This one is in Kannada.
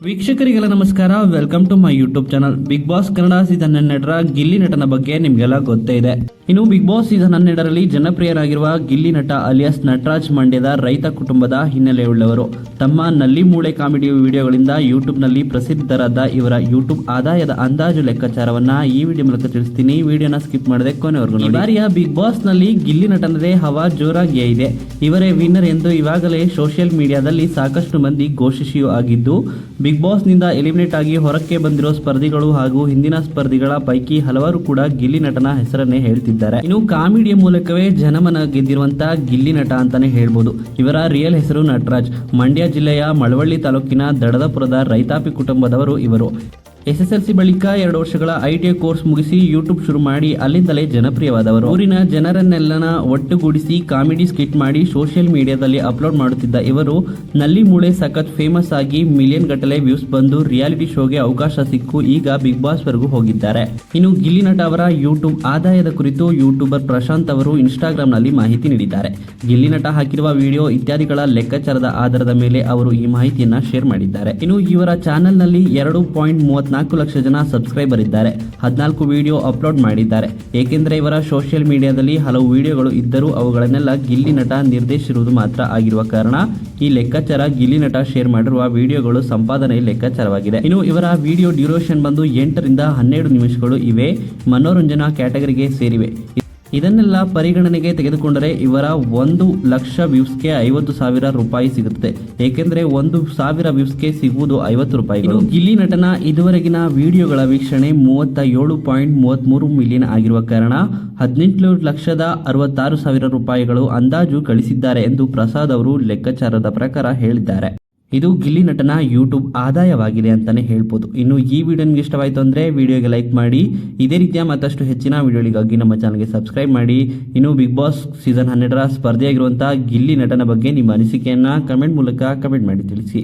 ವೀಕ್ಷಕರಿಗೆಲ್ಲ ನಮಸ್ಕಾರ. Welcome to my YouTube channel. Bigg Boss Kannada season 12ರ ಗಿಲ್ಲಿ ನಟನ ಬಗ್ಗೆ ನಿಮಗೆಲ್ಲ ಗೊತ್ತೇ ಇದೆ. ಇನ್ನು ಬಿಗ್ ಬಾಸ್ ಸೀಸನ್ 12ರಲ್ಲಿ ಜನಪ್ರಿಯರಾಗಿರುವ ಗಿಲ್ಲಿ ನಟ ಅಲಿಯಾಸ್ ನಟರಾಜ್ ಮಂಡ್ಯದ ರೈತ ಕುಟುಂಬದ ಹಿನ್ನೆಲೆಯುಳ್ಳವರು. ತಮ್ಮ ನಲ್ಲಿ ಮೂಳೆ ಕಾಮಿಡಿ ವಿಡಿಯೋಗಳಿಂದ ಯೂಟ್ಯೂಬ್ನಲ್ಲಿ ಪ್ರಸಿದ್ಧರಾದ ಇವರ ಯೂಟ್ಯೂಬ್ ಆದಾಯದ ಅಂದಾಜು ಲೆಕ್ಕಾಚಾರವನ್ನ ಈ ವಿಡಿಯೋ ಮೂಲಕ ತಿಳಿಸ್ತೀನಿ. ವಿಡಿಯೋನ ಸ್ಕಿಪ್ ಮಾಡದೆ ಕೊನೆವರೆಗೂ ನೋಡಿ. ಈ ಬಾರಿಯ ಬಿಗ್ ಬಾಸ್ ನಲ್ಲಿ ಗಿಲ್ಲಿ ನಟನದೇ ಹವಾ ಜೋರಾಗಿಯೇ ಇದೆ. ಇವರೇ ವಿನ್ನರ್ ಎಂದು ಇವಾಗಲೇ ಸೋಷಿಯಲ್ ಮೀಡಿಯಾದಲ್ಲಿ ಸಾಕಷ್ಟು ಮಂದಿ ಘೋಷಿಸಿಯೂ ಆಗಿದ್ದು, ಬಿಗ್ ಬಾಸ್ ನಿಂದ ಎಲಿಮಿನೇಟ್ ಆಗಿ ಹೊರಕ್ಕೆ ಬಂದಿರೋ ಸ್ಪರ್ಧಿಗಳು ಹಾಗೂ ಹಿಂದಿನ ಸ್ಪರ್ಧಿಗಳ ಪೈಕಿ ಹಲವರು ಕೂಡ ಗಿಲ್ಲಿ ನಟನ ಹೆಸರನ್ನೇ ಹೇಳ್ತಿದ್ದಾರೆ. ಇನ್ನು ಕಾಮಿಡಿಯ ಮೂಲಕವೇ ಜನಮನ ಗೆದ್ದಿರುವಂತಹ ಗಿಲ್ಲಿ ನಟ ಅಂತಾನೆ ಹೇಳ್ಬೋದು. ಇವರ ರಿಯಲ್ ಹೆಸರು ನಟರಾಜ್. ಮಂಡ್ಯ ಜಿಲ್ಲೆಯ ಮಳವಳ್ಳಿ ತಾಲೂಕಿನ ದಡದಪುರದ ರೈತಾಪಿ ಕುಟುಂಬದವರು ಇವರು. SSLC ಬಳಿಕ 2 ವರ್ಷಗಳ ITI ಕೋರ್ಸ್ ಮುಗಿಸಿ ಯೂಟ್ಯೂಬ್ ಶುರು ಮಾಡಿ ಅಲ್ಲಿಂದಲೇ ಜನಪ್ರಿಯವಾದವರು. ಊರಿನ ಜನರನ್ನೆಲ್ಲನ ಒಟ್ಟುಗೂಡಿಸಿ ಕಾಮಿಡಿ ಸ್ಕಿಟ್ ಮಾಡಿ ಸೋಷಿಯಲ್ ಮೀಡಿಯಾದಲ್ಲಿ ಅಪ್ಲೋಡ್ ಮಾಡುತ್ತಿದ್ದ ಇವರು ನಲ್ಲಿ ಮೂಳೆ ಸಖತ್ ಫೇಮಸ್ ಆಗಿ ಮಿಲಿಯನ್ ಗಟ್ಟಲೆ ವ್ಯೂಸ್ ಬಂದು ರಿಯಾಲಿಟಿ ಶೋಗೆ ಅವಕಾಶ ಸಿಕ್ಕು ಈಗ ಬಿಗ್ ಬಾಸ್ ವರೆಗೂ ಹೋಗಿದ್ದಾರೆ. ಇನ್ನು ಗಿಲ್ಲಿ ನಟ ಅವರ ಯೂಟ್ಯೂಬ್ ಆದಾಯದ ಕುರಿತು ಯೂಟ್ಯೂಬರ್ ಪ್ರಶಾಂತ್ ಅವರು ಇನ್ಸ್ಟಾಗ್ರಾಮ್ ನಲ್ಲಿ ಮಾಹಿತಿ ನೀಡಿದ್ದಾರೆ. ಗಿಲ್ಲಿ ನಟ ಹಾಕಿರುವ ವಿಡಿಯೋ ಇತ್ಯಾದಿಗಳ ಲೆಕ್ಕಾಚಾರದ ಆಧಾರದ ಮೇಲೆ ಅವರು ಈ ಮಾಹಿತಿಯನ್ನ ಶೇರ್ ಮಾಡಿದ್ದಾರೆ. ಇನ್ನು ಇವರ ಚಾನೆಲ್ ನಲ್ಲಿ 2.34 ಲಕ್ಷ ಜನ ಸಬ್ಸ್ಕ್ರೈಬರ್ ಇದ್ದಾರೆ. 14 ವಿಡಿಯೋ ಅಪ್ಲೋಡ್ ಮಾಡಿದ್ದಾರೆ. ಏಕೆಂದರೆ ಇವರ ಸೋಷಿಯಲ್ ಮೀಡಿಯಾದಲ್ಲಿ ಹಲವು ವಿಡಿಯೋಗಳು ಇದ್ದರೂ ಅವುಗಳನ್ನೆಲ್ಲ ಗಿಲ್ಲಿ ನಟ ನಿರ್ದೇಶಿಸಿರುವುದು ಮಾತ್ರ ಆಗಿರುವ ಕಾರಣ ಈ ಲೆಕ್ಕಾಚಾರ ಗಿಲ್ಲಿ ನಟ ಶೇರ್ ಮಾಡಿರುವ ವಿಡಿಯೋಗಳು ಸಂಪಾದನೆ ಲೆಕ್ಕಾಚಾರವಾಗಿದೆ. ಇನ್ನು ಇವರ ವಿಡಿಯೋ ಡ್ಯೂರೇಷನ್ ಬಂದು 8 ರಿಂದ 12 ನಿಮಿಷಗಳು ಇವೆ. ಮನೋರಂಜನಾ ಕ್ಯಾಟಗರಿಗೆ ಸೇರಿವೆ. ಇದನ್ನೆಲ್ಲ ಪರಿಗಣನೆಗೆ ತೆಗೆದುಕೊಂಡರೆ ಇವರ 1 ಲಕ್ಷ ವ್ಯೂಸ್ಗೆ 50,000 ರೂಪಾಯಿ ಸಿಗುತ್ತದೆ. ಏಕೆಂದರೆ 1,000 ವ್ಯೂಸ್ಗೆ ಸಿಗುವುದು 50 ರೂಪಾಯಿಗಳು. ಗಿಲ್ಲಿ ನಟನ ಇದುವರೆಗಿನ ವಿಡಿಯೋಗಳ ವೀಕ್ಷಣೆ 37.33 ಮಿಲಿಯನ್ ಆಗಿರುವ ಕಾರಣ 18,66,000 ರೂಪಾಯಿಗಳು ಅಂದಾಜು ಗಳಿಸಿದ್ದಾರೆ ಎಂದು ಪ್ರಸಾದ್ ಅವರು ಲೆಕ್ಕಾಚಾರದ ಪ್ರಕಾರ ಹೇಳಿದ್ದಾರೆ. ಇದು ಗಿಲ್ಲಿ ನಟನ ಯೂಟ್ಯೂಬ್ ಆದಾಯವಾಗಿದೆ ಅಂತಾನೆ ಹೇಳ್ಬೋದು. ಇನ್ನು ಈ ವಿಡಿಯೋ ನಿಮಗೆ ಇಷ್ಟವಾಯಿತು ಅಂದರೆ ವಿಡಿಯೋಗೆ ಲೈಕ್ ಮಾಡಿ. ಇದೇ ರೀತಿಯ ಮತ್ತಷ್ಟು ಹೆಚ್ಚಿನ ವಿಡಿಯೋಗಳಿಗಾಗಿ ನಮ್ಮ ಚಾನಲ್ಗೆ ಸಬ್ಸ್ಕ್ರೈಬ್ ಮಾಡಿ. ಇನ್ನು ಬಿಗ್ ಬಾಸ್ ಸೀಸನ್ 12ರ ಸ್ಪರ್ಧೆಯಾಗಿರುವಂತಹ ಗಿಲ್ಲಿ ನಟನ ಬಗ್ಗೆ ನಿಮ್ಮ ಅನಿಸಿಕೆಯನ್ನು ಕಮೆಂಟ್ ಮೂಲಕ ಕಮೆಂಟ್ ಮಾಡಿ ತಿಳಿಸಿ.